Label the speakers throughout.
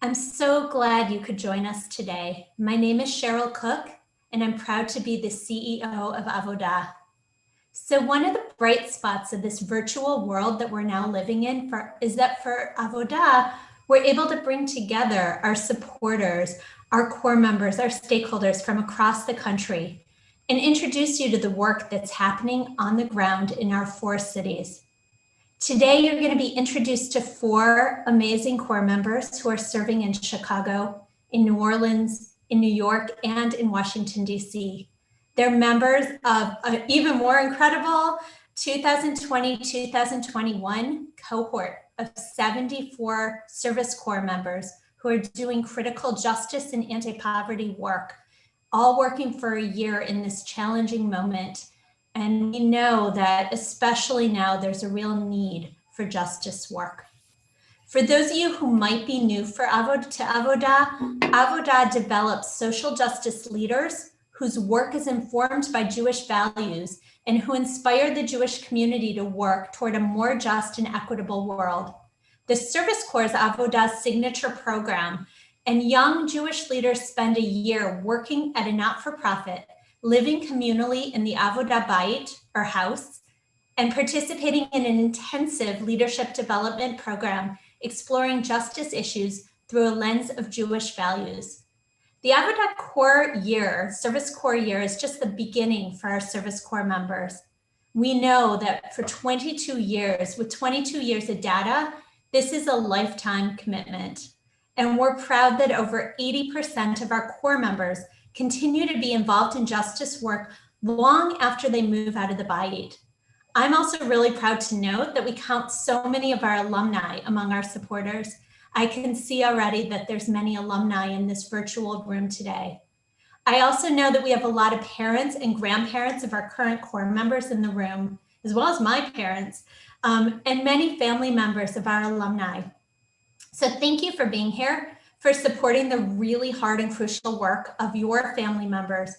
Speaker 1: I'm so glad you could join us today. My name is Cheryl Cook, and I'm proud to be the CEO of Avodah. So one of the bright spots of this virtual world that we're now living in is that for Avodah, we're able to bring together our supporters, our core members, our stakeholders from across the country, and introduce you to the work that's happening on the ground in our 4 cities. Today, you're going to be introduced to 4 amazing core members who are serving in Chicago, in New Orleans, in New York, and in Washington, D.C. They're members of an even more incredible 2020-2021 cohort of 74 service corps members who are doing critical justice and anti-poverty work, all working for a year in this challenging moment. And we know that especially now, there's a real need for justice work. For those of you who might be new to Avodah, Avodah develops social justice leaders whose work is informed by Jewish values and who inspire the Jewish community to work toward a more just and equitable world. The Service Corps is Avodah's signature program, and young Jewish leaders spend a year working at a not-for-profit, living communally in the Avodah Bayit, or house, and participating in an intensive leadership development program exploring justice issues through a lens of Jewish values. The Avodah Corps year, Service Corps year, is just the beginning for our Service Corps members. We know that for 22 years, with 22 years of data, this is a lifetime commitment. And we're proud that over 80% of our core members continue to be involved in justice work long after they move out of the Bayit. I'm also really proud to note that we count so many of our alumni among our supporters. I can see already that there's many alumni in this virtual room today. I also know that we have a lot of parents and grandparents of our current core members in the room, as well as my parents, and many family members of our alumni. So thank you for being here, for supporting the really hard and crucial work of your family members,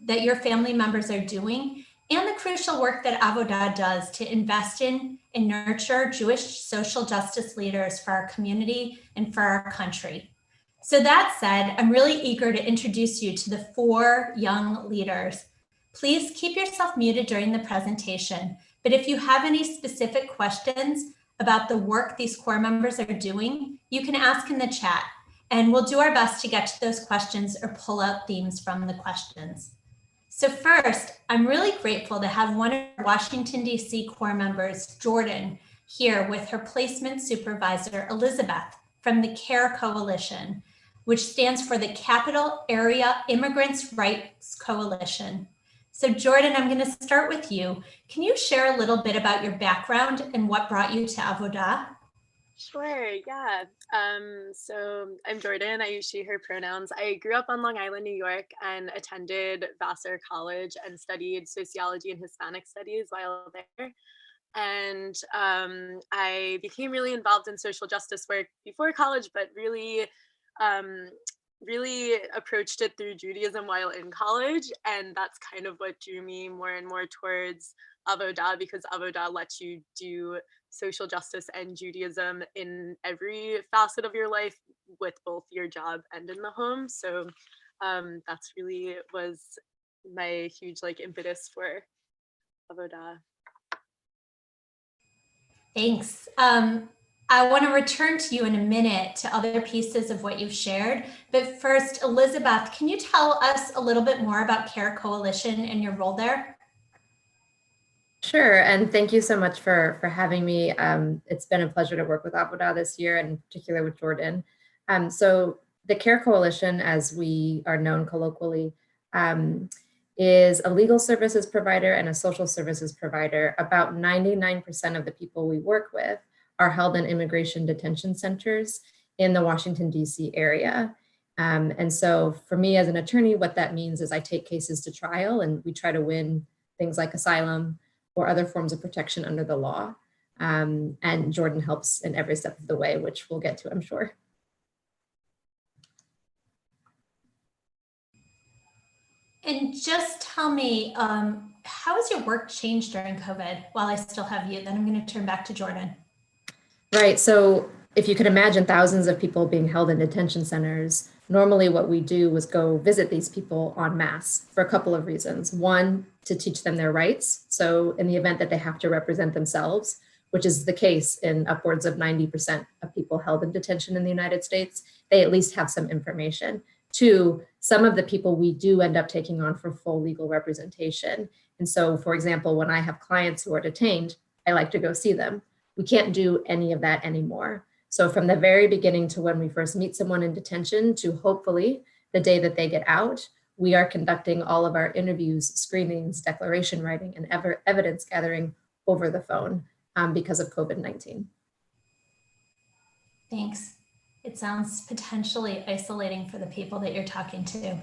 Speaker 1: that your family members are doing, and the crucial work that Avodah does to invest in and nurture Jewish social justice leaders for our community and for our country. So that said, I'm really eager to introduce you to the 4 young leaders. Please keep yourself muted during the presentation, but if you have any specific questions about the work these core members are doing, you can ask in the chat, and we'll do our best to get to those questions or pull out themes from the questions. So first, I'm really grateful to have one of Washington, D.C. core members, Jordan, here with her placement supervisor, Elizabeth, from the CARE Coalition, which stands for the Capital Area Immigrants' Rights Coalition. So Jordan, I'm going to start with you. Can you share a little bit about your background and what brought you to Avodah?
Speaker 2: Sure, yeah. So I'm Jordan. I use she, her pronouns. I grew up on Long Island, New York, and attended Vassar College and studied sociology and Hispanic studies while there. And I became really involved in social justice work before college, but really approached it through Judaism while in college. And that's kind of what drew me more and more towards Avodah, because Avodah lets you do social justice and Judaism in every facet of your life with both your job and in the home. So that's really was my huge impetus for Avodah.
Speaker 1: Thanks. I want to return to you in a minute to other pieces of what you've shared. But first, Elizabeth, can you tell us a little bit more about CARE Coalition and your role there?
Speaker 3: Sure, and thank you so much for having me. It's been a pleasure to work with Avodah this year, and in particular with Jordan. So the CARE Coalition, as we are known colloquially, is a legal services provider and a social services provider. About 99% of the people we work with are held in immigration detention centers in the Washington, D.C. area. And so for me as an attorney, what that means is I take cases to trial and we try to win things like asylum or other forms of protection under the law. And Jordan helps in every step of the way, which we'll get to, I'm sure.
Speaker 1: And just tell me, how has your work changed during COVID while I still have you? Then I'm going to turn back to Jordan.
Speaker 3: Right, so if you could imagine thousands of people being held in detention centers, normally what we do was go visit these people en masse for a couple of reasons. One, to teach them their rights. So in the event that they have to represent themselves, which is the case in upwards of 90% of people held in detention in the United States, they at least have some information. Two, some of the people we do end up taking on for full legal representation. And so, for example, when I have clients who are detained, I like to go see them. We can't do any of that anymore. So from the very beginning to when we first meet someone in detention to hopefully the day that they get out, we are conducting all of our interviews, screenings, declaration writing, and evidence gathering over the phone because of COVID-19.
Speaker 1: Thanks. It sounds potentially isolating for the people that you're talking to.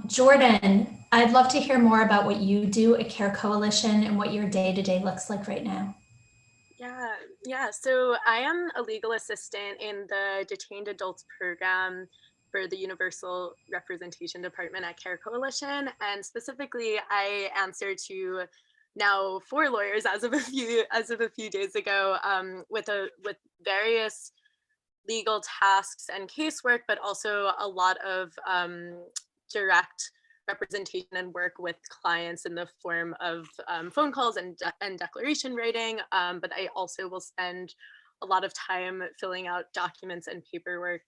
Speaker 1: Jordan, I'd love to hear more about what you do at CARE Coalition and what your day-to-day looks like right now.
Speaker 2: Yeah. So I am a legal assistant in the Detained Adults Program for the Universal Representation Department at CARE Coalition. And specifically, I answer to now 4 lawyers as of a few days ago with various legal tasks and casework, but also a lot of direct representation and work with clients in the form of phone calls and declaration writing. But I also will spend a lot of time filling out documents and paperwork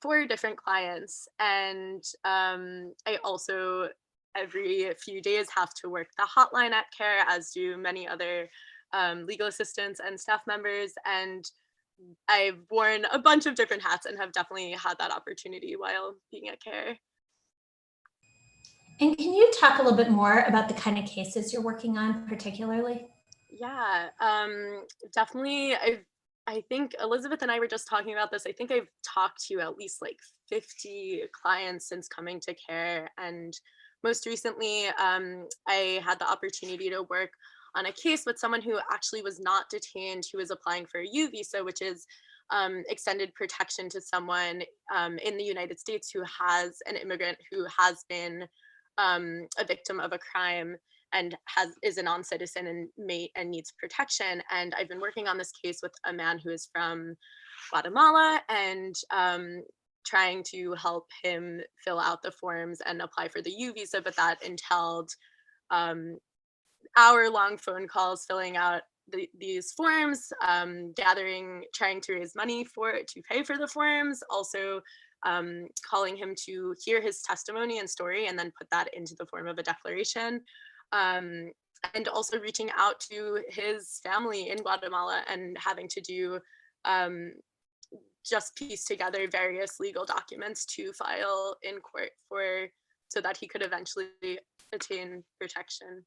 Speaker 2: for different clients. And I also, every few days, have to work the hotline at CARE, as do many other legal assistants and staff members. And I've worn a bunch of different hats and have definitely had that opportunity while being at CARE.
Speaker 1: And can you talk a little bit more about the kind of cases you're working on particularly?
Speaker 2: Yeah, definitely. I think Elizabeth and I were just talking about this. I think I've talked to at least like 50 clients since coming to CARE. And most recently, I had the opportunity to work on a case with someone who actually was not detained, who was applying for a U visa, which is extended protection to someone in the United States who has an immigrant who has been a victim of a crime and is a non-citizen and needs protection. And I've been working on this case with a man who is from Guatemala and trying to help him fill out the forms and apply for the U visa, but that entailed hour-long phone calls filling out these forms, trying to raise money to pay for the forms, also calling him to hear his testimony and story and then put that into the form of a declaration, and also reaching out to his family in Guatemala and having to do just piece together various legal documents to file in court so that he could eventually attain protection.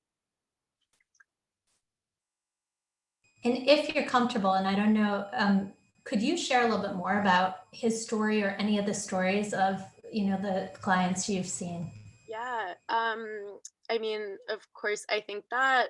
Speaker 1: And if you're comfortable, and I don't know, could you share a little bit more about his story or any of the stories of, the clients you've seen?
Speaker 2: Yeah, I mean, of course, I think that,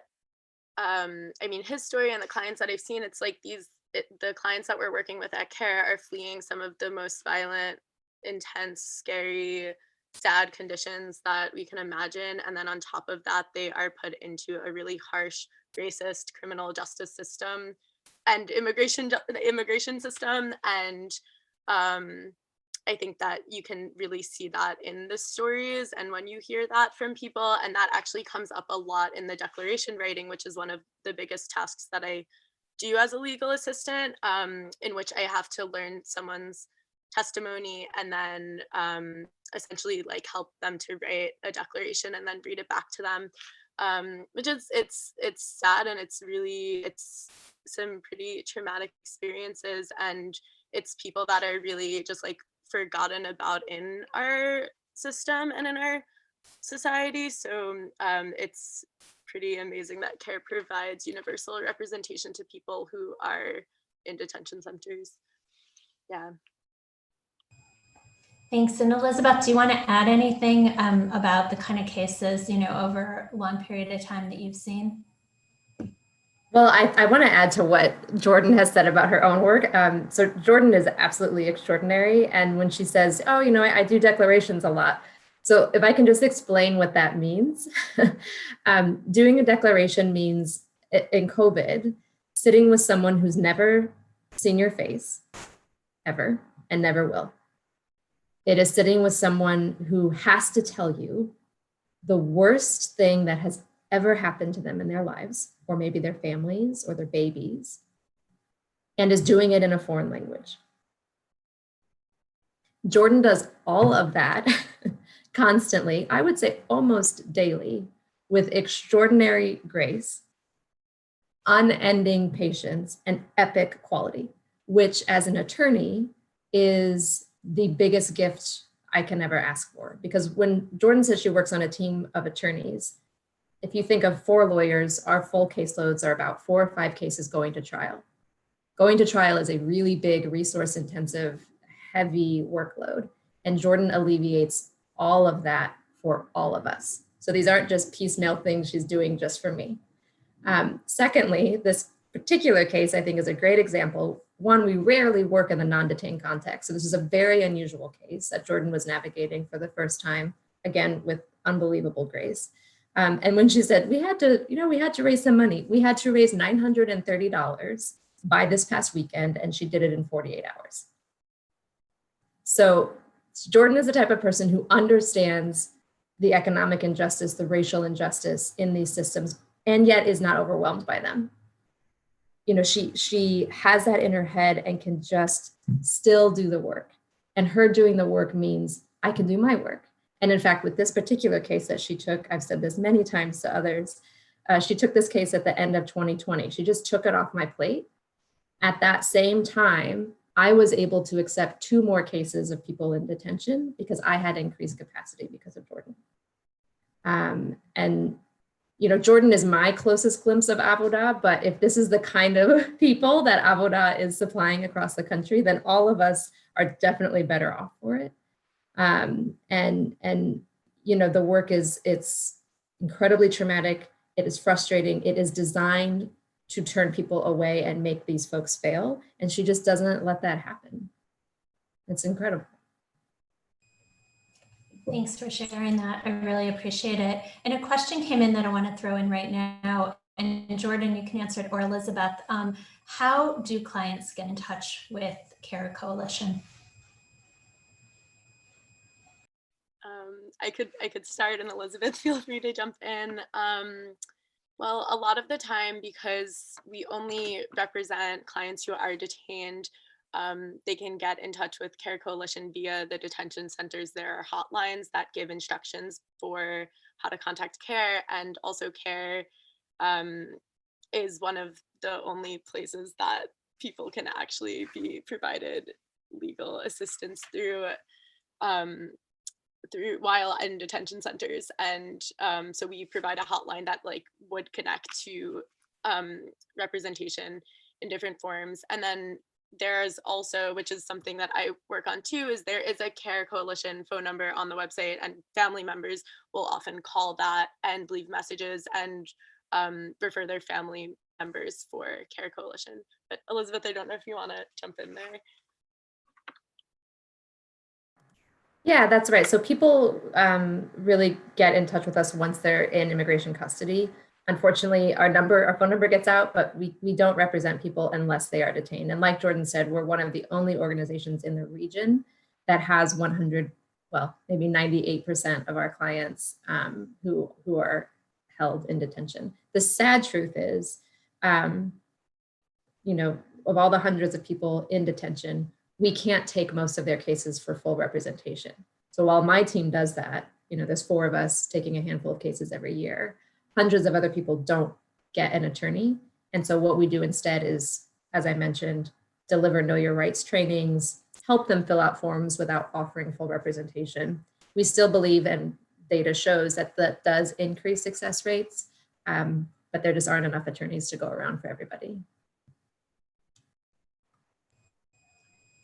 Speaker 2: his story and the clients that I've seen, it's like the clients that we're working with at CARE are fleeing some of the most violent, intense, scary, sad conditions that we can imagine. And then on top of that, they are put into a really harsh, racist criminal justice system and immigration system. And I think that you can really see that in the stories and when you hear that from people. And that actually comes up a lot in the declaration writing, which is one of the biggest tasks that I do as a legal assistant, in which I have to learn someone's testimony and then essentially like help them to write a declaration and then read it back to them, which is it's sad and it's some pretty traumatic experiences, and it's people that are really just like forgotten about in our system and in our society. So it's pretty amazing that CARE provides universal representation to people who are in detention centers. Yeah.
Speaker 1: Thanks. And Elizabeth, do you want to add anything about the kind of cases, over a long period of time that you've seen?
Speaker 3: Well, I want to add to what Jordan has said about her own work. So Jordan is absolutely extraordinary. And when she says, oh, I do declarations a lot. So if I can just explain what that means, doing a declaration means in COVID, sitting with someone who's never seen your face ever and never will. It is sitting with someone who has to tell you the worst thing that has ever happened to them in their lives, or maybe their families or their babies, and is doing it in a foreign language. Jordan does all of that constantly, I would say almost daily, with extraordinary grace, unending patience, and epic quality, which as an attorney is the biggest gift I can ever ask for. Because when Jordan says she works on a team of attorneys, if you think of 4 lawyers, our full caseloads are about 4 or 5 cases going to trial. Going to trial is a really big, resource-intensive, heavy workload. And Jordan alleviates all of that for all of us. So these aren't just piecemeal things she's doing just for me. Secondly, this particular case I think is a great example. One, we rarely work in the non-detained context. So this is a very unusual case that Jordan was navigating for the first time, again, with unbelievable grace. And when she said, we had to raise some money, we had to raise $930 by this past weekend, and she did it in 48 hours. So Jordan is the type of person who understands the economic injustice, the racial injustice in these systems, and yet is not overwhelmed by them. You know, she has that in her head and can just still do the work. And her doing the work means I can do my work. And in fact, with this particular case that she took, I've said this many times to others, she took this case at the end of 2020. She just took it off my plate. At that same time, I was able to accept 2 more cases of people in detention because I had increased capacity because of Jordan. And you know, Jordan is my closest glimpse of Avodah, but if this is the kind of people that Avodah is supplying across the country, then all of us are definitely better off for it. And you know, the work it's incredibly traumatic. It is frustrating. It is designed to turn people away and make these folks fail. And she just doesn't let that happen. It's incredible.
Speaker 1: Thanks for sharing that. I really appreciate it. And a question came in that I want to throw in right now. And Jordan, you can answer it, or Elizabeth. How do clients get in touch with CARE Coalition?
Speaker 2: I could start, and Elizabeth, feel free to jump in. Well, a lot of the time, because we only represent clients who are detained, they can get in touch with CARE Coalition via the detention centers. There are hotlines that give instructions for how to contact CARE, and also CARE is one of the only places that people can actually be provided legal assistance through while in detention centers. And so we provide a hotline that would connect to representation in different forms. And then there's also, which is something that I work on too, is there is a CARE Coalition phone number on the website, and family members will often call that and leave messages and refer their family members for CARE Coalition. But Elizabeth, I don't know if you want to jump in there.
Speaker 3: Yeah, that's right. So people really get in touch with us once they're in immigration custody. Unfortunately, our phone number gets out, but we don't represent people unless they are detained. And like Jordan said, we're one of the only organizations in the region that has 100, well, maybe 98% of our clients who are held in detention. The sad truth is, you know, of all the hundreds of people in detention, we can't take most of their cases for full representation. So while my team does that, you know, there's 4 of us taking a handful of cases every year, hundreds of other people don't get an attorney. And so what we do instead is, as I mentioned, deliver Know Your Rights trainings, help them fill out forms without offering full representation. We still believe, and data shows that does increase success rates, but there just aren't enough attorneys to go around for everybody.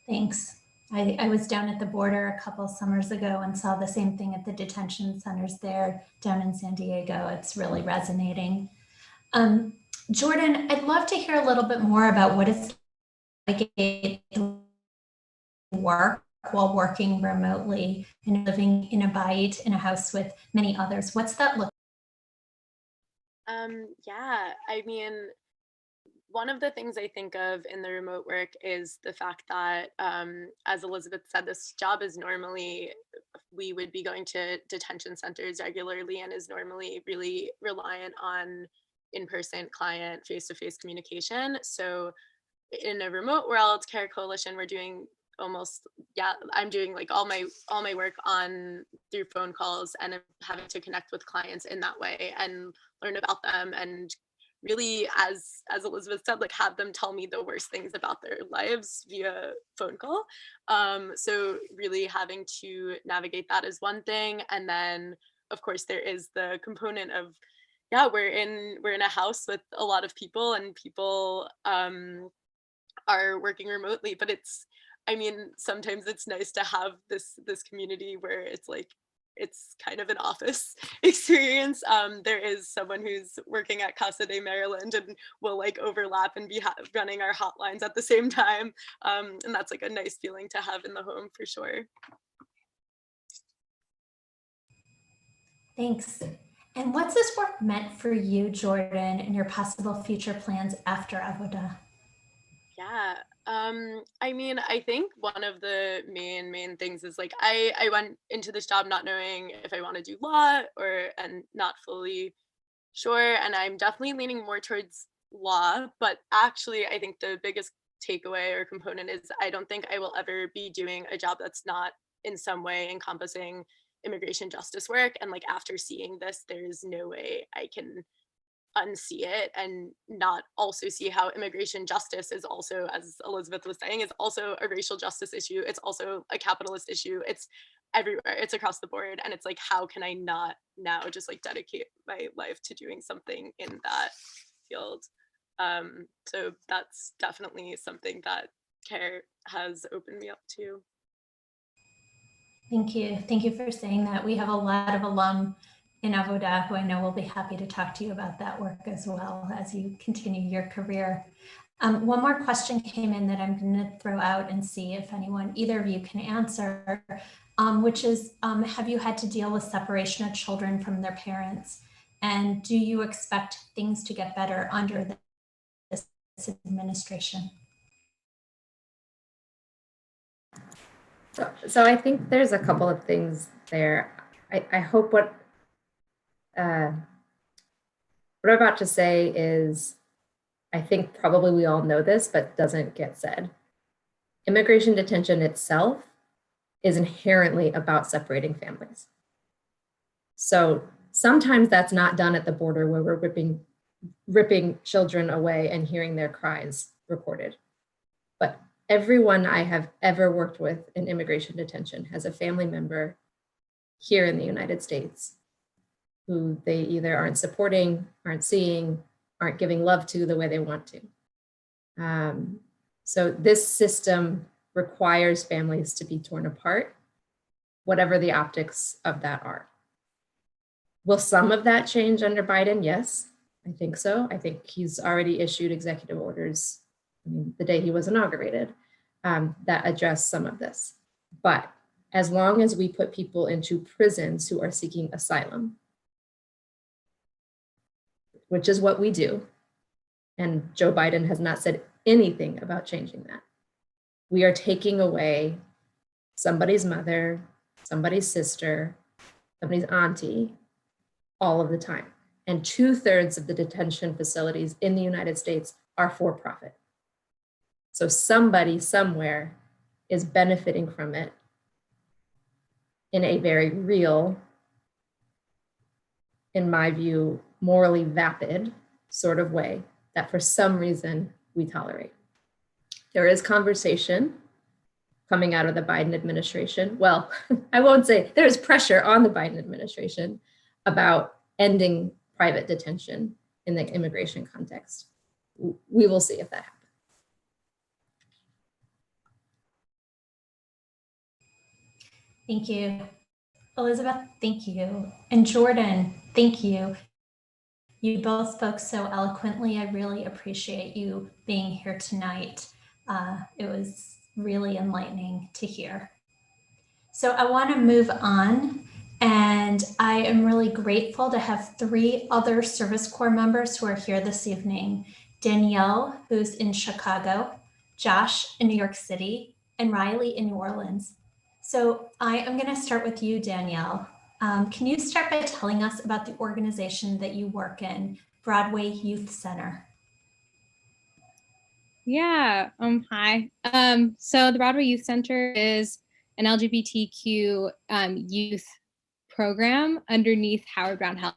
Speaker 1: Thanks. I was down at the border a couple summers ago and saw the same thing at the detention centers there down in San Diego. It's really resonating. Jordan, I'd love to hear a little bit more about what it's like to work while working remotely and living in a bayit in a house with many others. What's that look?
Speaker 2: Yeah, I mean, one of the things I think of in the remote work is the fact that, as Elizabeth said, this job is normally, we would be going to detention centers regularly and is normally really reliant on in-person client face-to-face communication. So in a remote world, Care Coalition, we're doing almost, yeah, I'm doing like all my work on through phone calls, and I'm having to connect with clients in that way and learn about them, and really, as Elizabeth said, like have them tell me the worst things about their lives via phone call. So really having to navigate that is one thing. And then of course there is the component of, yeah, we're in a house with a lot of people, and people are working remotely, but it's, I mean, sometimes it's nice to have this community where it's like, it's kind of an office experience. There is someone who's working at Casa de Maryland, and will like overlap and be running our hotlines at the same time. And that's like a nice feeling to have in the home for sure.
Speaker 1: Thanks. And what's this work meant for you, Jordan, and your possible future plans after Avodah?
Speaker 2: Yeah. I mean, I think one of the main things is like I went into this job not knowing if I want to do law and not fully sure. And I'm definitely leaning more towards law, but actually I think the biggest takeaway or component is I don't think I will ever be doing a job that's not in some way encompassing immigration justice work. And like after seeing this, there's no way I can unsee it and not also see how immigration justice is also, as Elizabeth was saying, is also a racial justice issue. It's also a capitalist issue. It's everywhere. It's across the board. And it's like, how can I not now just like dedicate my life to doing something in that field? So that's definitely something that CARE has opened me up to.
Speaker 1: Thank you. Thank you for saying that. We have a lot of alum in Avodah who I know will be happy to talk to you about that work as well as you continue your career. One more question came in that I'm going to throw out and see if anyone, either of you can answer, which is, have you had to deal with separation of children from their parents? And do you expect things to get better under this administration?
Speaker 3: So I think there's a couple of things there. I hope what I'm about to say is, I think probably we all know this, but doesn't get said. Immigration detention itself is inherently about separating families. So sometimes that's not done at the border where we're ripping children away and hearing their cries recorded. But everyone I have ever worked with in immigration detention has a family member here in the United States who they either aren't supporting, aren't seeing, aren't giving love to the way they want to. So this system requires families to be torn apart, whatever the optics of that are. Will some of that change under Biden? Yes, I think so. I think he's already issued executive orders, the day he was inaugurated, that address some of this. But as long as we put people into prisons who are seeking asylum, which is what we do, and Joe Biden has not said anything about changing that, we are taking away somebody's mother, somebody's sister, somebody's auntie, all of the time. And 2/3 of the detention facilities in the United States are for profit. So somebody somewhere is benefiting from it in a very real, in my view, morally vapid sort of way that for some reason we tolerate. There is conversation coming out of the Biden administration. Well, I won't say there's pressure on the Biden administration about ending private detention in the immigration context. We will see if that happens.
Speaker 1: Thank you. Elizabeth, thank you. And Jordan, thank you. You both spoke so eloquently. I really appreciate you being here tonight. It was really enlightening to hear. So I want to move on, and I am really grateful to have 3 other Service Corps members who are here this evening. Danielle, who's in Chicago, Josh in New York City, and Reilly in New Orleans. So I am going to start with you, Danielle. Can you start by telling us about the organization that you work in, Broadway Youth Center?
Speaker 4: Yeah, hi. So the Broadway Youth Center is an LGBTQ youth program underneath Howard Brown Health,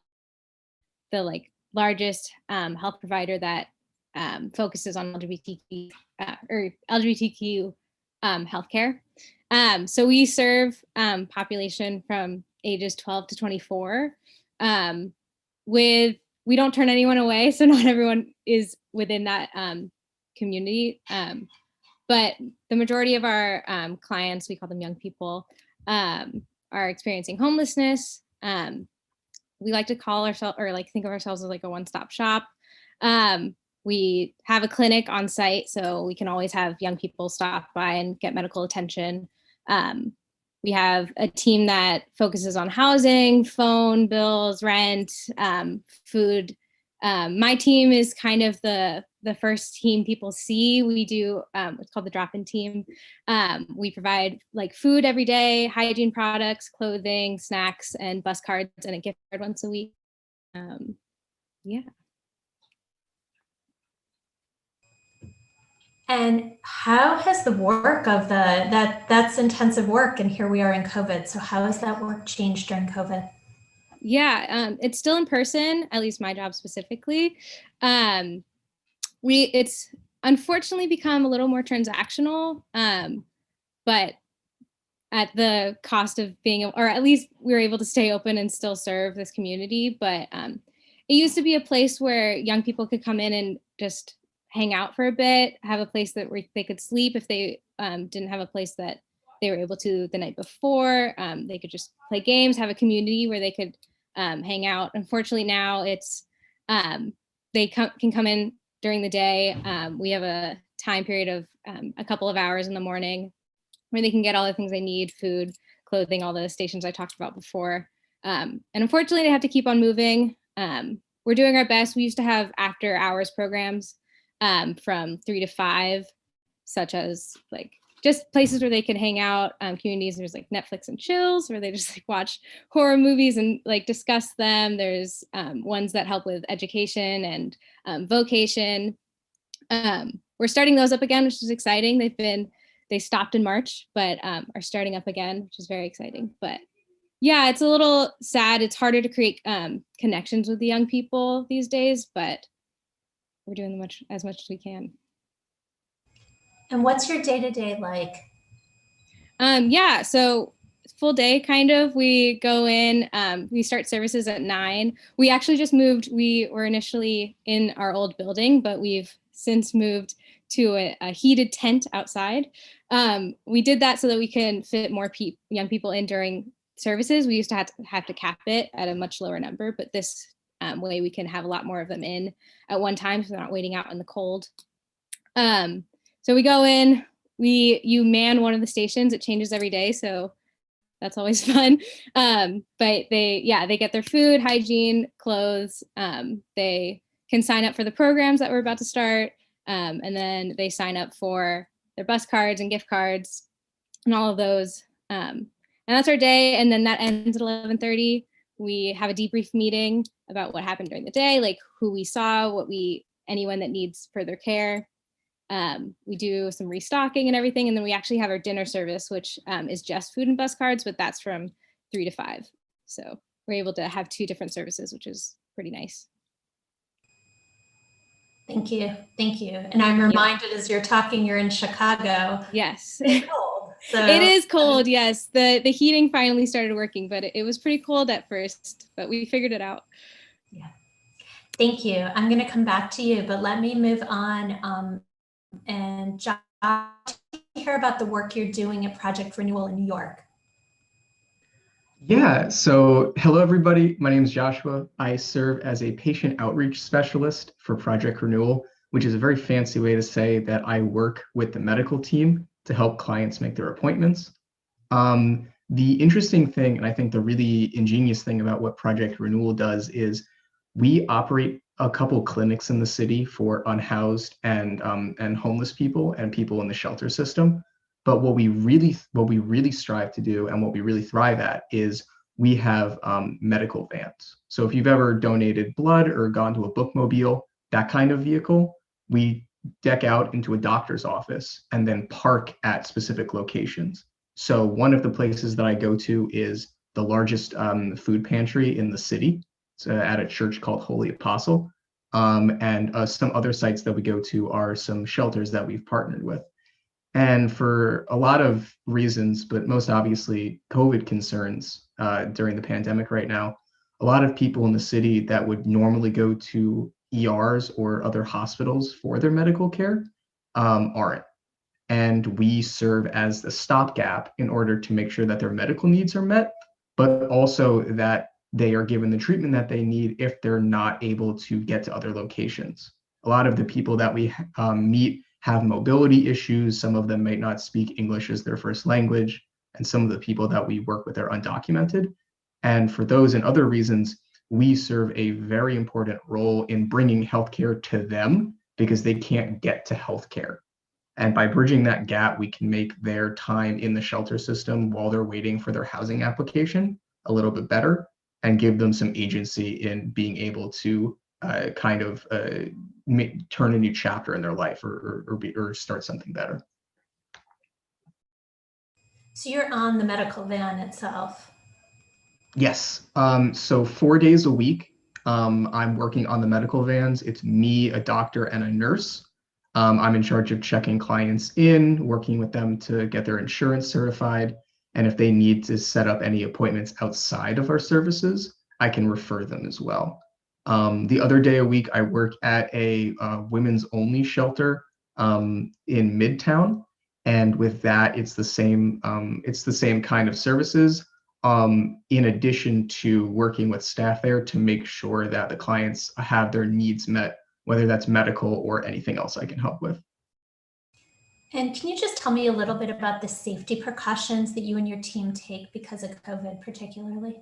Speaker 4: the largest health provider that focuses on LGBTQ or LGBTQ healthcare. So we serve population from ages 12 to 24. We don't turn anyone away, so not everyone is within that community. But the majority of our clients, we call them young people, are experiencing homelessness. We like to call ourselves, or think of ourselves as like a one-stop shop. We have a clinic on site, so we can always have young people stop by and get medical attention. We have a team that focuses on housing, phone bills, rent, food. My team is kind of the first team people see. We do what's called the drop-in team. We provide food every day, hygiene products, clothing, snacks, and bus cards, and a gift card once a week. Yeah.
Speaker 1: And how has the work of that's intensive work, and here we are in COVID. So how has that work changed during COVID?
Speaker 4: Yeah, it's still in person, at least my job specifically. It's unfortunately become a little more transactional, but at the cost of being, or at least we were able to stay open and still serve this community. But it used to be a place where young people could come in and just hang out for a bit, have a place where they could sleep if they didn't have a place that they were able to the night before. They could just play games, have a community where they could hang out. Unfortunately, now it's they can come in during the day. We have a time period of a couple of hours in the morning where they can get all the things they need, food, clothing, all the stations I talked about before. And unfortunately, they have to keep on moving. We're doing our best. We used to have after hours programs from 3 to 5, such as just places where they could hang out, communities. There's Netflix and chills where they just watch horror movies and discuss them. There's ones that help with education and vocation. We're starting those up again, which is exciting. They stopped in March, but are starting up again, which is very exciting. But yeah, it's a little sad. It's harder to create connections with the young people these days, but we're doing as much as we can.
Speaker 1: And what's your day-to-day like?
Speaker 4: Yeah, so full day kind of. We go in, we start services at 9. We actually just moved. We were initially in our old building, but we've since moved to a heated tent outside. We did that so that we can fit more young people in during services. We used to have to cap it at a much lower number, but this way we can have a lot more of them in at one time, so they're not waiting out in the cold. So we go in, you man one of the stations. It changes every day, so that's always fun. But they get their food, hygiene, clothes. They can sign up for the programs that we're about to start, and then they sign up for their bus cards and gift cards and all of those. And that's our day, and then that ends at 11:30. We have a debrief meeting about what happened during the day, who we saw, anyone that needs further care. We do some restocking and everything, and then we actually have our dinner service, which is just food and bus cards, but that's from 3 to 5. So we're able to have 2 different services, which is pretty nice.
Speaker 1: Thank you. And I'm reminded as you're talking, you're in Chicago.
Speaker 4: Yes.
Speaker 1: It's cold. So.
Speaker 4: It is cold, yes. The heating finally started working, but it was pretty cold at first, but we figured it out.
Speaker 1: Yeah. Thank you. I'm going to come back to you, but let me move on. And Josh, hear about the work you're doing at Project Renewal in New York.
Speaker 5: Yeah, so hello everybody, my name is Joshua. I serve as a patient outreach specialist for Project Renewal, which is a very fancy way to say that I work with the medical team to help clients make their appointments. The interesting thing, and I think the really ingenious thing about what Project Renewal does is we operate a couple clinics in the city for unhoused and homeless people and people in the shelter system. But what we really strive to do and what we really thrive at is we have medical vans. So if you've ever donated blood or gone to a bookmobile, that kind of vehicle, we deck out into a doctor's office and then park at specific locations. So one of the places that I go to is the largest food pantry in the city. It's at a church called Holy Apostle. And some other sites that we go to are some shelters that we've partnered with. And for a lot of reasons, but most obviously COVID concerns during the pandemic right now, a lot of people in the city that would normally go to ERs or other hospitals for their medical care aren't. And we serve as the stopgap in order to make sure that their medical needs are met, but also that they are given the treatment that they need if they're not able to get to other locations. A lot of the people that we meet have mobility issues. Some of them might not speak English as their first language, and some of the people that we work with are undocumented. And for those and other reasons, we serve a very important role in bringing healthcare to them because they can't get to healthcare. And by bridging that gap, we can make their time in the shelter system while they're waiting for their housing application a little bit better and give them some agency in being able to turn a new chapter in their life or start something better.
Speaker 1: So you're on the medical van itself?
Speaker 5: Yes. So 4 days a week, I'm working on the medical vans. It's me, a doctor, and a nurse. I'm in charge of checking clients in, working with them to get their insurance certified. And if they need to set up any appointments outside of our services, I can refer them as well. The other day a week, I work at a women's only shelter in Midtown. And with that, it's the same kind of services. In addition to working with staff there to make sure that the clients have their needs met, whether that's medical or anything else I can help with.
Speaker 1: And can you just tell me a little bit about the safety precautions that you and your team take because of COVID particularly?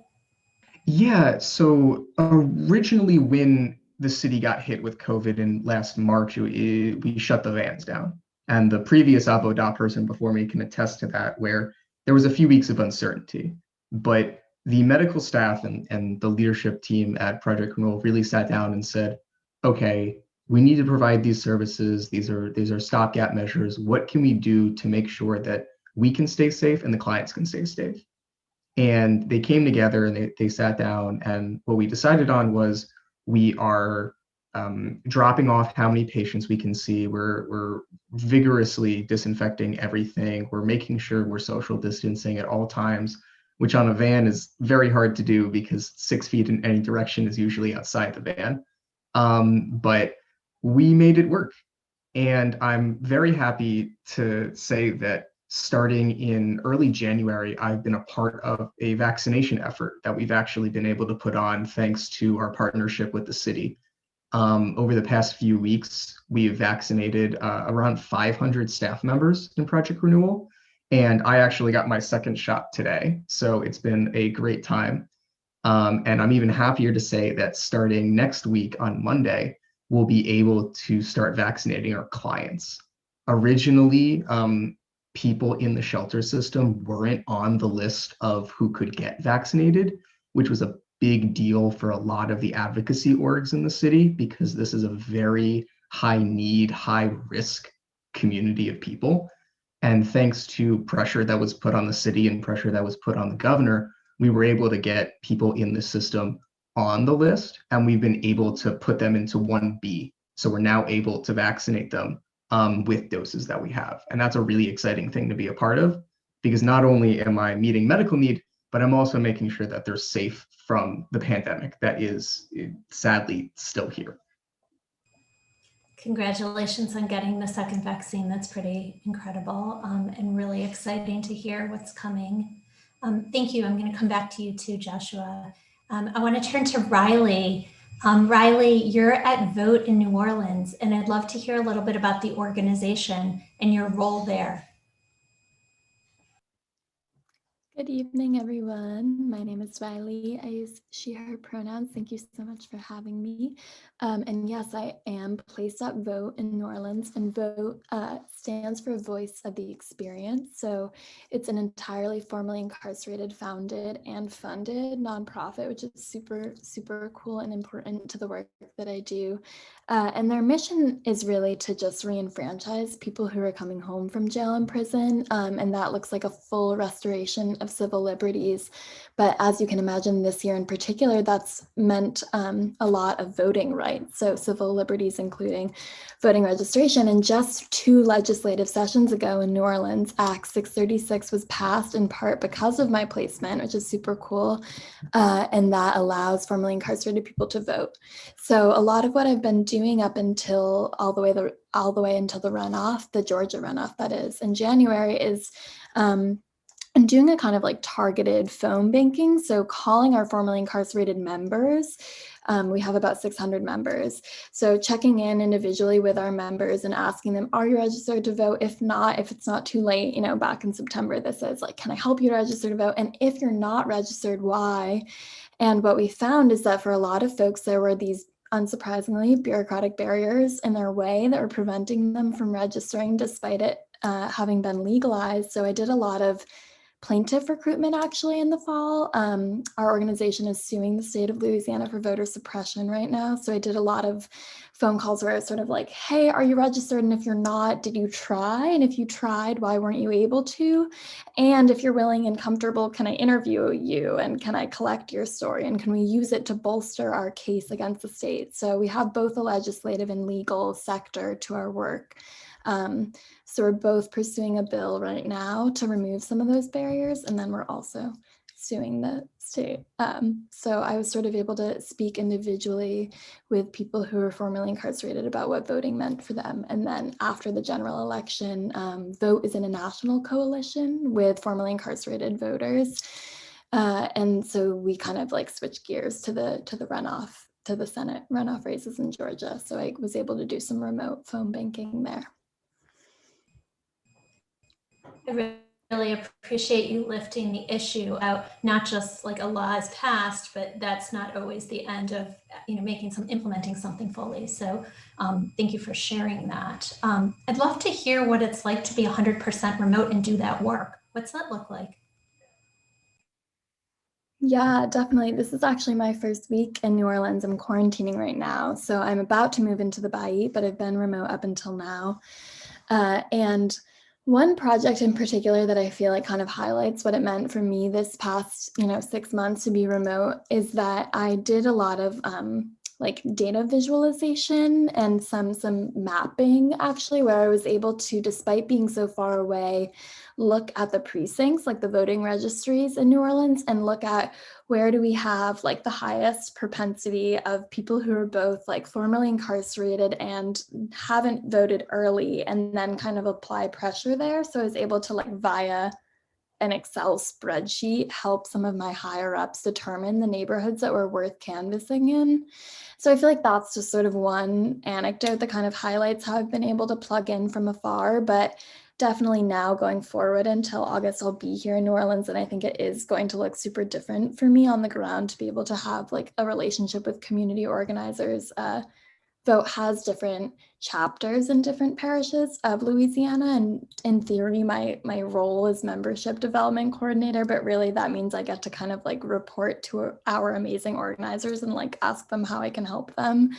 Speaker 5: Yeah, so originally when the city got hit with COVID in last March, we shut the vans down. And the previous Avodah person before me can attest to that, where there was a few weeks of uncertainty. But the medical staff and the leadership team at Project Renewal really sat down and said, okay, we need to provide these services. These are stopgap measures. What can we do to make sure that we can stay safe and the clients can stay safe? And they came together and they sat down, and what we decided on was we are dropping off how many patients we can see. We're vigorously disinfecting everything. We're making sure we're social distancing at all times, which on a van is very hard to do because 6 feet in any direction is usually outside the van. But we made it work. And I'm very happy to say that starting in early January, I've been a part of a vaccination effort that we've actually been able to put on thanks to our partnership with the city. Over the past few weeks, we've vaccinated around 500 staff members in Project Renewal. And I actually got my second shot today. So it's been a great time. And I'm even happier to say that starting next week on Monday, we'll be able to start vaccinating our clients. Originally, people in the shelter system weren't on the list of who could get vaccinated, which was a big deal for a lot of the advocacy orgs in the city because this is a very high need, high risk community of people. And thanks to pressure that was put on the city and pressure that was put on the governor, we were able to get people in the system on the list, and we've been able to put them into 1B. So we're now able to vaccinate them with doses that we have. And that's a really exciting thing to be a part of because not only am I meeting medical need, but I'm also making sure that they're safe from the pandemic that is sadly still here.
Speaker 1: Congratulations on getting the second vaccine. That's pretty incredible and really exciting to hear what's coming. Thank you. I'm going to come back to you too, Joshua. I want to turn to Reilly. Reilly, you're at Vote in New Orleans, and I'd love to hear a little bit about the organization and your role there.
Speaker 6: Good evening, everyone. My name is Reilly. I use she, her pronouns. Thank you so much for having me. And yes, I am placed at VOTE in New Orleans, and VOTE stands for Voice of the Experience. So it's an entirely formerly incarcerated, founded, and funded nonprofit, which is super, super cool and important to the work that I do. And their mission is really to just re-enfranchise people who are coming home from jail and prison. And that looks like a full restoration of civil liberties. But as you can imagine, this year in particular, that's meant a lot of voting rights. So civil liberties, including voting registration. And just 2 legislative sessions ago in New Orleans, Act 636 was passed in part because of my placement, which is super cool. And that allows formerly incarcerated people to vote. So a lot of what I've been doing up until all the way until the runoff, the Georgia runoff, that is, in January, is I'm doing a kind of like targeted phone banking. So calling our formerly incarcerated members. We have about 600 members. So checking in individually with our members and asking them, are you registered to vote? If not, if it's not too late, you know, back in September, this is like, can I help you register to vote? And if you're not registered, why? And what we found is that for a lot of folks, there were these unsurprisingly bureaucratic barriers in their way that were preventing them from registering despite it having been legalized. So I did a lot of plaintiff recruitment actually in the fall. Our organization is suing the state of Louisiana for voter suppression right now. So I did a lot of phone calls where I was sort of like, hey, are you registered? And if you're not, did you try? And if you tried, why weren't you able to? And if you're willing and comfortable, can I interview you? And can I collect your story? And can we use it to bolster our case against the state? So we have both a legislative and legal sector to our work. So we're both pursuing a bill right now to remove some of those barriers, and then we're also suing the state. So I was sort of able to speak individually with people who were formerly incarcerated about what voting meant for them. And then after the general election, VOTE is in a national coalition with formerly incarcerated voters. And so we kind of like switched gears to the runoff, to the Senate runoff races in Georgia. So I was able to do some remote phone banking there.
Speaker 1: I really appreciate you lifting the issue out, not just like a law is passed, but that's not always the end of, you know, implementing something fully. So thank you for sharing that. I'd love to hear what it's like to be 100% remote and do that work. What's that look like?
Speaker 6: Yeah, definitely. This is actually my first week in New Orleans. I'm quarantining right now. So I'm about to move into the Bayou, but I've been remote up until now. And one project in particular that I feel like kind of highlights what it meant for me this past, 6 months to be remote is that I did a lot of like data visualization and some mapping actually, where I was able to, despite being so far away, look at the precincts, like the voting registries in New Orleans, and look at where do we have like the highest propensity of people who are both like formerly incarcerated and haven't voted early, and then kind of apply pressure there. So I was able to like via an Excel spreadsheet help some of my higher ups determine the neighborhoods that were worth canvassing in. So I feel like that's just sort of one anecdote that kind of highlights how I've been able to plug in from afar, but definitely now going forward until August, I'll be here in New Orleans. And I think it is going to look super different for me on the ground to be able to have like a relationship with community organizers. VOTE has different chapters in different parishes of Louisiana. And in theory, my role is membership development coordinator, but really that means I get to kind of like report to our amazing organizers and like ask them how I can help them.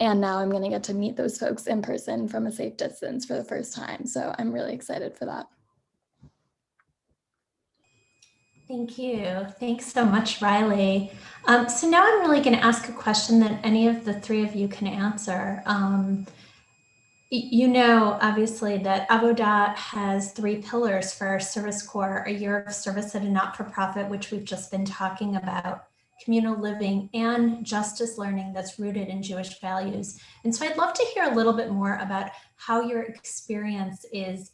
Speaker 6: And now I'm going to get to meet those folks in person from a safe distance for the first time. So I'm really excited for that.
Speaker 1: Thank you. Thanks so much, Reilly. So now I'm really going to ask a question that any of the three of you can answer. You know, obviously, that Avodah has 3 pillars for our Service Corps: a year of service at a not-for-profit, which we've just been talking about, communal living, and justice learning that's rooted in Jewish values. And so I'd love to hear a little bit more about how your experience is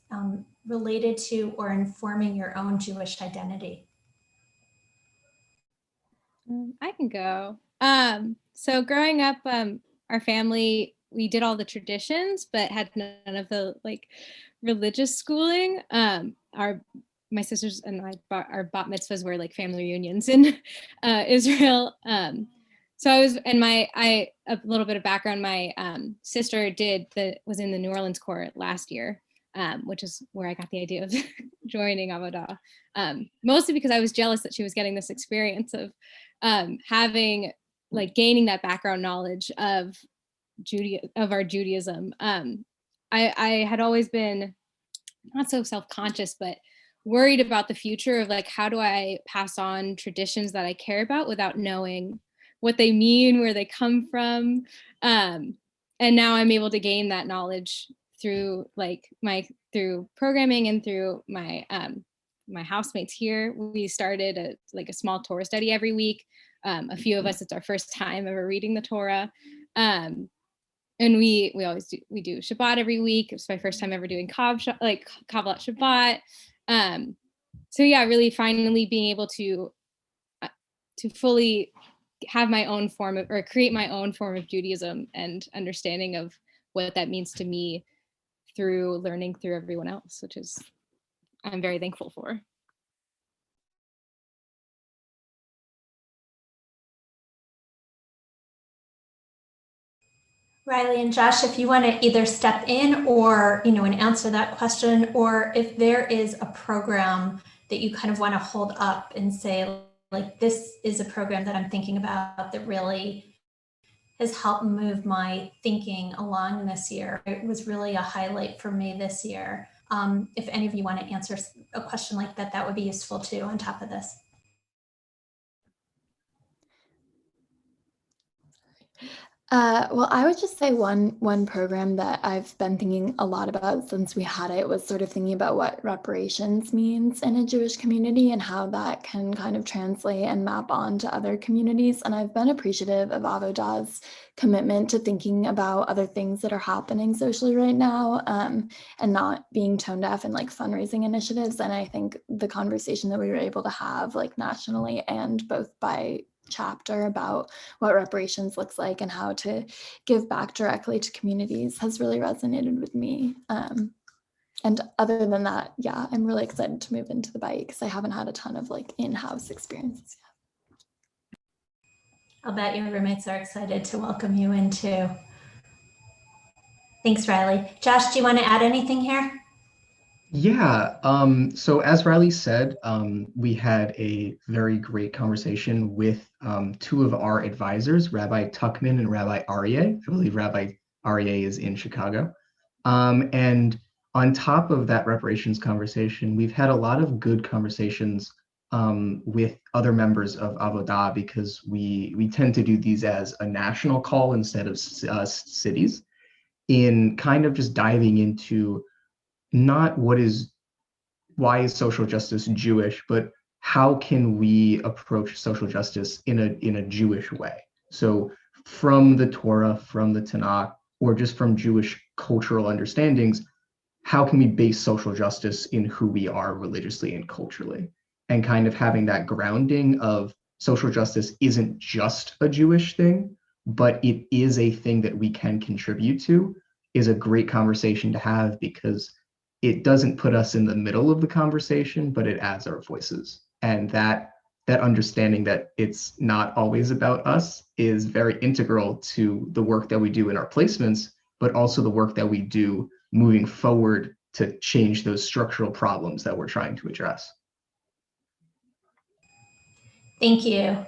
Speaker 1: related to or informing your own Jewish identity.
Speaker 4: I can go. So growing up, our family, we did all the traditions, but had none of the like religious schooling. Our my sisters and our bat mitzvahs were like family reunions in Israel. So I was, and a little bit of background, my sister was in the New Orleans Corps last year, which is where I got the idea of joining Avodah. Mostly because I was jealous that she was getting this experience of having, like, gaining that background knowledge of our Judaism. I had always been not so self-conscious, but worried about the future of, like, how do I pass on traditions that I care about without knowing what they mean, where they come from. And now I'm able to gain that knowledge through through programming and through my my housemates here. We started a small Torah study every week. A few of us, it's our first time ever reading the Torah. And we always do Shabbat every week. It's my first time ever doing Kabbalat Shabbat. So yeah, really finally being able to fully have my own form of, or create my own form of Judaism and understanding of what that means to me through learning through everyone else, which is, I'm very thankful for.
Speaker 1: Reilly and Josh, if you want to either step in or, and answer that question, or if there is a program that you kind of want to hold up and say, like, this is a program that I'm thinking about that really has helped move my thinking along this year. It was really a highlight for me this year. If any of you want to answer a question like that, that would be useful too on top of this.
Speaker 6: Well, I would just say one program that I've been thinking a lot about since we had it was sort of thinking about what reparations means in a Jewish community and how that can kind of translate and map on to other communities. And I've been appreciative of Avodah's commitment to thinking about other things that are happening socially right now, and not being tone deaf in like fundraising initiatives. And I think the conversation that we were able to have, like, nationally and both by chapter about what reparations looks like and how to give back directly to communities has really resonated with me. And other than that, yeah, I'm really excited to move into the Bayit because I haven't had a ton of like in-house experiences yet.
Speaker 1: I'll bet your roommates are excited to welcome you in too. Thanks, Reilly. Josh, do you want to add anything here?
Speaker 5: Yeah, so as Reilly said, we had a very great conversation with two of our advisors, Rabbi Tuckman and Rabbi Aryeh. I believe Rabbi Aryeh is in Chicago. And on top of that reparations conversation, we've had a lot of good conversations with other members of Avodah, because we tend to do these as a national call instead of cities, in kind of just diving into not why is social justice Jewish, but how can we approach social justice in a Jewish way? So from the Torah, from the Tanakh, or just from Jewish cultural understandings, how can we base social justice in who we are religiously and culturally? And kind of having that grounding of social justice isn't just a Jewish thing, but it is a thing that we can contribute to, is a great conversation to have, because it doesn't put us in the middle of the conversation, but it adds our voices. And that understanding that it's not always about us is very integral to the work that we do in our placements, but also the work that we do moving forward to change those structural problems that we're trying to address.
Speaker 1: Thank you.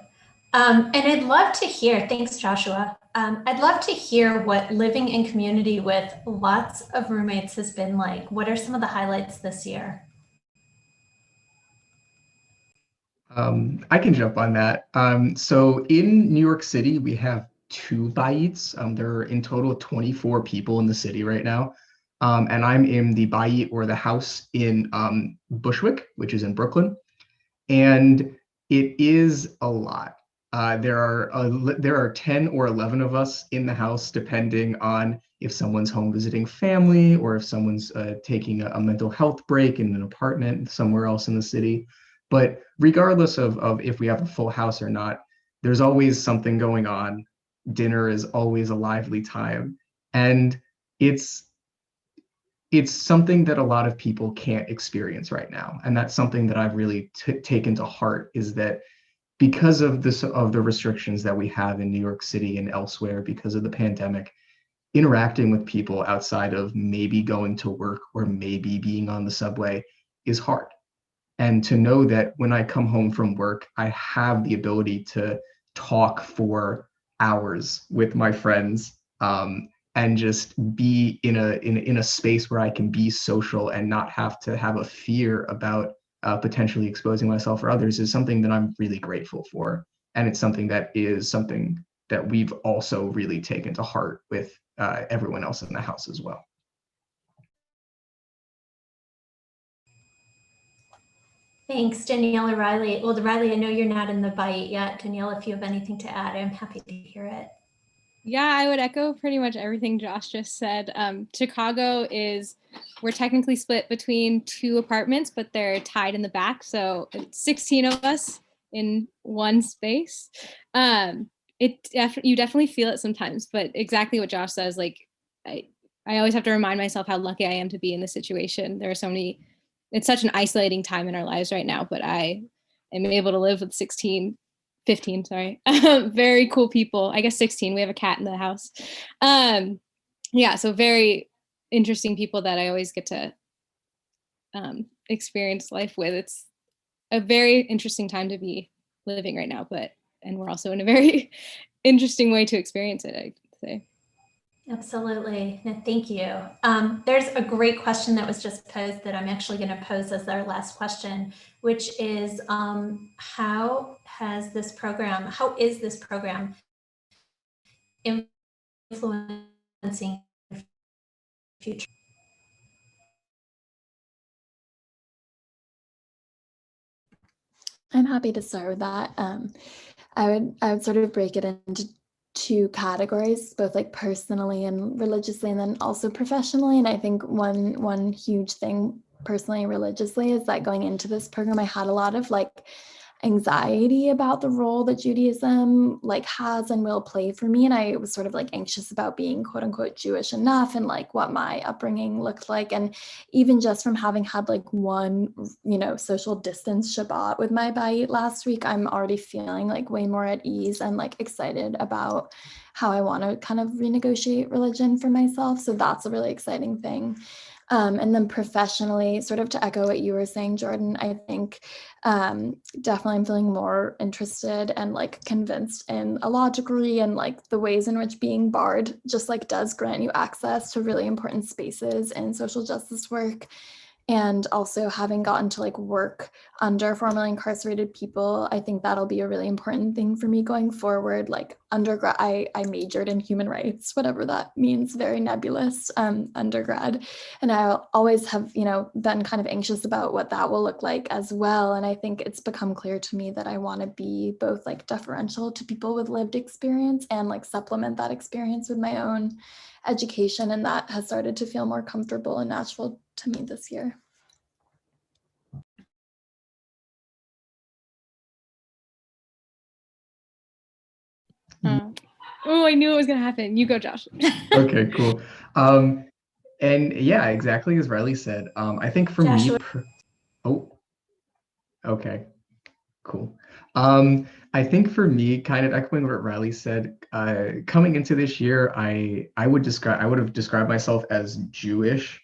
Speaker 1: And I'd love to hear, thanks, Joshua. I'd love to hear what living in community with lots of roommates has been like. What are some of the highlights this year?
Speaker 5: I can jump on that. So in New York City, we have 2 bayits. There are in total 24 people in the city right now. And I'm in the bayit, or the house, in Bushwick, which is in Brooklyn. And it is a lot. There are 10 or 11 of us in the house, depending on if someone's home visiting family, or if someone's taking a mental health break in an apartment somewhere else in the city. But regardless of if we have a full house or not, there's always something going on. Dinner is always a lively time. And it's it's something that a lot of people can't experience right now. And that's something that I've really taken to heart, is that because of the restrictions that we have in New York City and elsewhere because of the pandemic, interacting with people outside of maybe going to work or maybe being on the subway is hard. And to know that when I come home from work, I have the ability to talk for hours with my friends, and just be in a space where I can be social and not have to have a fear about potentially exposing myself or others, is something that I'm really grateful for. And it's something that we've also really taken to heart with everyone else in the house as well.
Speaker 1: Thanks, Danielle or Reilly. Well, Reilly, I know you're not in the bite yet. Danielle, if you have anything to add, I'm happy to hear it.
Speaker 4: Yeah, I would echo pretty much everything Josh just said. Chicago we're technically split between 2 apartments, but they're tied in the back. So it's 16 of us in one space. You definitely feel it sometimes, but exactly what Josh says, like, I always have to remind myself how lucky I am to be in this situation. There are so many, it's such an isolating time in our lives right now, but I am able to live with 15, sorry. Very cool people. I guess 16. We have a cat in the house. Yeah, so very interesting people that I always get to experience life with. It's a very interesting time to be living right now, and we're also in a very interesting way to experience it, I'd say.
Speaker 1: Absolutely. No, thank you. There's a great question that was just posed that I'm actually going to pose as our last question, which is how is this program influencing the future?
Speaker 6: I'm happy to start with that. I would sort of break it into 2 categories, both like personally and religiously, and then also professionally. And I think one huge thing personally and religiously is that going into this program, I had a lot of like anxiety about the role that Judaism like has and will play for me. And I was sort of like anxious about being quote unquote Jewish enough and like what my upbringing looked like. And even just from having had like one, social distance Shabbat with my bite last week, I'm already feeling like way more at ease and like excited about how I want to kind of renegotiate religion for myself. So that's a really exciting thing. And then professionally, sort of to echo what you were saying, Jordan, I think definitely I'm feeling more interested and like convinced in a law degree and like the ways in which being barred just like does grant you access to really important spaces in social justice work. And also having gotten to like work under formerly incarcerated people, I think that'll be a really important thing for me going forward. Like undergrad, I majored in human rights, whatever that means, very nebulous undergrad. And I always have, been kind of anxious about what that will look like as well. And I think it's become clear to me that I want to be both like deferential to people with lived experience and like supplement that experience with my own education. And that has started to feel more comfortable and natural to me this year.
Speaker 4: Oh, I knew it was going to happen. You go, Josh.
Speaker 5: Okay, cool. And yeah, exactly as Reilly said, I think for
Speaker 1: Joshua.
Speaker 5: Okay, cool. I think for me, kind of echoing what Reilly said, coming into this year, I would have described myself as Jewish,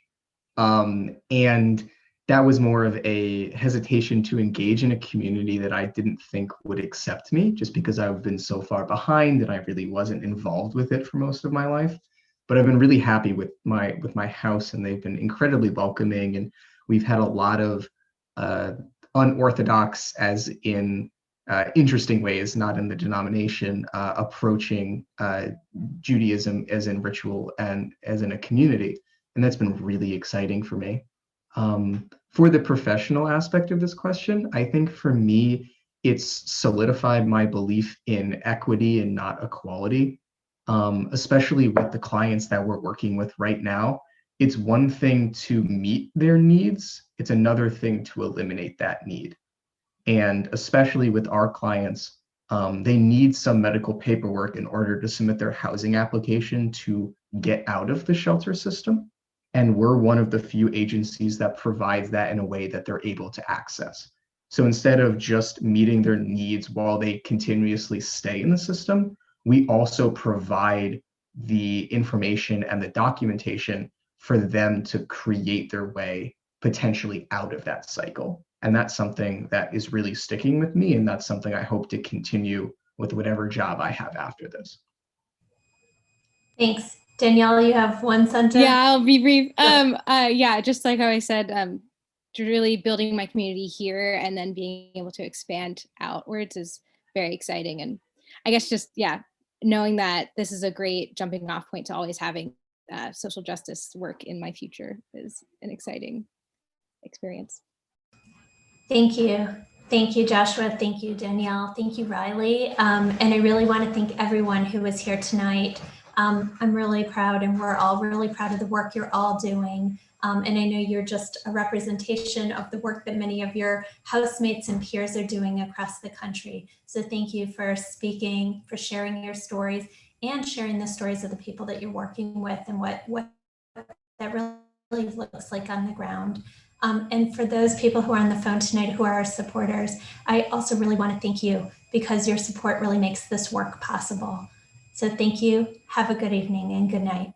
Speaker 5: and that was more of a hesitation to engage in a community that I didn't think would accept me, just because I've been so far behind and I really wasn't involved with it for most of my life. But I've been really happy with my house, and they've been incredibly welcoming, and we've had a lot of unorthodox, as in interesting ways, not in the denomination, approaching Judaism as in ritual and as in a community. And that's been really exciting for me. For the professional aspect of this question, I think for me, it's solidified my belief in equity and not equality, especially with the clients that we're working with right now. It's one thing to meet their needs, it's another thing to eliminate that need. And especially with our clients, they need some medical paperwork in order to submit their housing application to get out of the shelter system. And we're one of the few agencies that provides that in a way that they're able to access. So instead of just meeting their needs while they continuously stay in the system, we also provide the information and the documentation for them to create their way potentially out of that cycle. And that's something that is really sticking with me. And that's something I hope to continue with whatever job I have after this.
Speaker 1: Thanks. Danielle, you have one sentence?
Speaker 4: Yeah, I'll be brief. Yeah, just like how I said, really building my community here and then being able to expand outwards is very exciting. And I guess just, yeah, knowing that this is a great jumping off point to always having social justice work in my future is an exciting experience.
Speaker 1: Thank you. Thank you, Joshua. Thank you, Danielle. Thank you, Reilly. And I really want to thank everyone who was here tonight. I'm really proud, and we're all really proud of the work you're all doing. And I know you're just a representation of the work that many of your housemates and peers are doing across the country. So thank you for speaking, for sharing your stories, and sharing the stories of the people that you're working with and what that really looks like on the ground. And for those people who are on the phone tonight who are our supporters, I also really want to thank you, because your support really makes this work possible. So thank you. Have a good evening and good night.